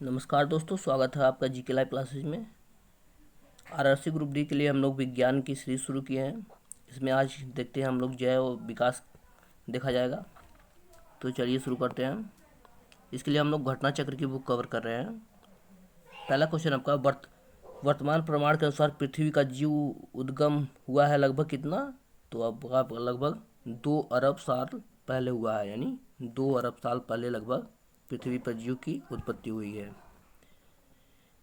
नमस्कार दोस्तों, स्वागत है आपका जीके लाइव क्लासेज में। आरआरसी ग्रुप डी के लिए हम लोग विज्ञान की सीरीज शुरू किए हैं। इसमें आज देखते हैं हम लोग जैव और विकास देखा जाएगा। तो चलिए शुरू करते हैं। इसके लिए हम लोग घटना चक्र की बुक कवर कर रहे हैं। पहला क्वेश्चन आपका वर्तमान प्रमाण के अनुसार पृथ्वी का जीव उद्गम हुआ है लगभग कितना? तो अब लगभग 2 अरब साल पहले हुआ है, यानी 2 अरब साल पहले लगभग पृथ्वी पर जीव की उत्पत्ति हुई है।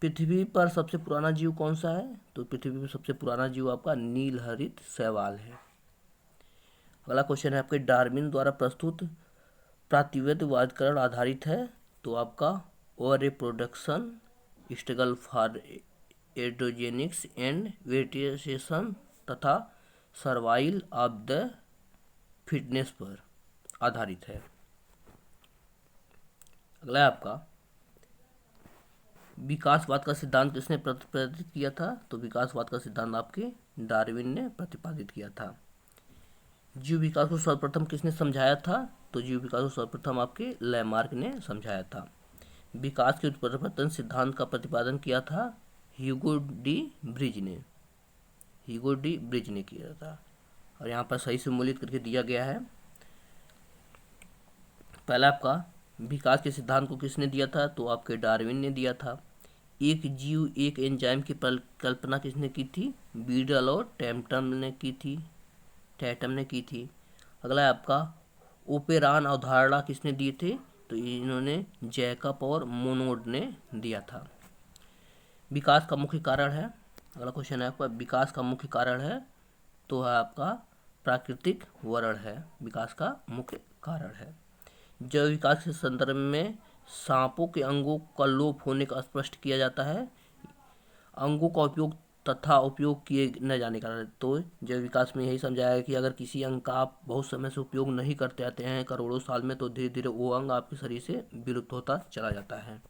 पृथ्वी पर सबसे पुराना जीव कौन सा है? तो पृथ्वी पर सबसे पुराना जीव आपका नीलहरित शैवाल है। अगला क्वेश्चन है आपके डार्विन द्वारा प्रस्तुत प्रातिवेदवादकरण आधारित है। तो आपका ओवर रिप्रोडक्शन, स्ट्रगल फॉर एड्रोजेनिक्स एंड वेरिएशन तथा सर्वाइवल ऑफ द फिटनेस पर आधारित है। अगला है आपका विकासवाद का सिद्धांत किसने प्रतिपादित किया था? तो विकासवाद का सिद्धांत आपके डार्विन ने प्रतिपादित किया था। जीव विकास को सर्वप्रथम किसने समझाया था? तो जीव विकास को सर्वप्रथम आपके लैमार्क ने समझाया था। विकास के उत्परिवर्तन सिद्धांत का प्रतिपादन किया था ह्यूगो डी ब्रिज ने किया था। और यहाँ पर सही सम्मिलित करके दिया गया है। पहला आपका विकास के सिद्धांत को किसने दिया था? तो आपके डार्विन ने दिया था। एक जीव एक एंजाइम की कल्पना किसने की थी? बीडल और टैटम ने की थी। अगला है आपका ओपेरान अवधारणा किसने दिए थे? तो इन्होंने जैकब और मोनोड ने दिया था। विकास का मुख्य कारण है, अगला क्वेश्चन है आपका विकास का मुख्य कारण है, तो है आपका प्राकृतिक वर्ण है, विकास का मुख्य कारण है। जैव विकास के संदर्भ में सांपों के अंगों का लोप होने का स्पष्ट किया जाता है। अंगों का उपयोग तथा उपयोग किए न जाने का। तो जैव विकास में यही समझाया है कि अगर किसी अंग का आप बहुत समय से उपयोग नहीं करते आते हैं करोड़ों साल में, तो धीरे धीरे वो अंग आपके शरीर से विलुप्त होता चला जाता है।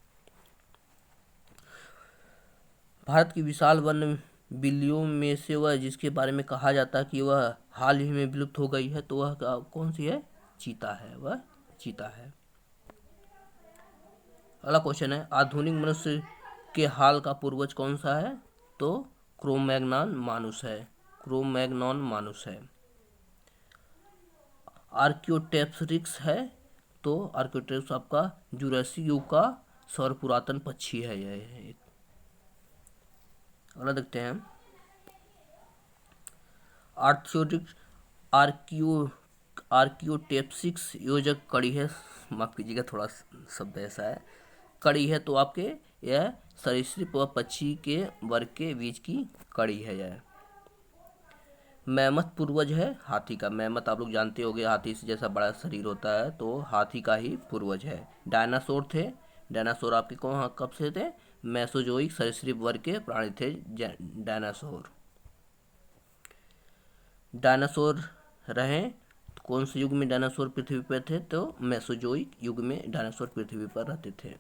भारत की विशाल वन बिल्लियों में से वह जिसके बारे में कहा जाता है कि वह हाल ही में विलुप्त हो गई है, तो वह कौन सी है? चीता है, वह चीता है। अगला क्वेश्चन है आधुनिक मनुष्य के हाल का पूर्वज कौन सा है? तो क्रोमैग्नॉन मानुस है। आर्कियोटेप्सिरिक्स है, तो आर्कियोटेप्स आपका जुरासिक युग का सर्वपुरातन पक्षी है यह एक। अगला देखते हैं आर्कियोटेप्सिक्स योजक कड़ी है, माफ कीजिएगा थोड़ा शब्द ऐसा है, कड़ी है, तो आपके यह सरीसृप व पक्षी के वर्ग के बीच की कड़ी है यह। मैमथ पूर्वज है हाथी का। मैमथ आप लोग जानते होंगे, हाथी से जैसा बड़ा शरीर होता है, तो हाथी का ही पूर्वज है। डायनासोर थे, डायनासोर आपके कब से थे? मेसोजोइक सरीसृप वर्ग के प्राणी थे डायनासोर रहे। कौन से युग में डायनासोर पृथ्वी पर थे? तो मेसोजोइक युग में डायनासोर पृथ्वी पर रहते थे।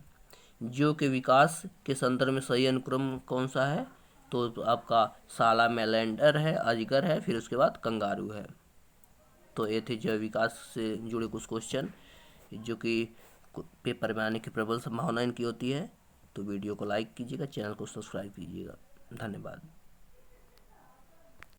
जीव के विकास के संदर्भ में सही अनुक्रम कौन सा है? तो आपका सालामैलेंडर है, अजगर है, फिर उसके बाद कंगारू है। तो ये थे जैव विकास से जुड़े कुछ क्वेश्चन जो कि पेपर में आने की प्रबल संभावना इनकी होती है। तो वीडियो को लाइक कीजिएगा, चैनल को सब्सक्राइब कीजिएगा। धन्यवाद।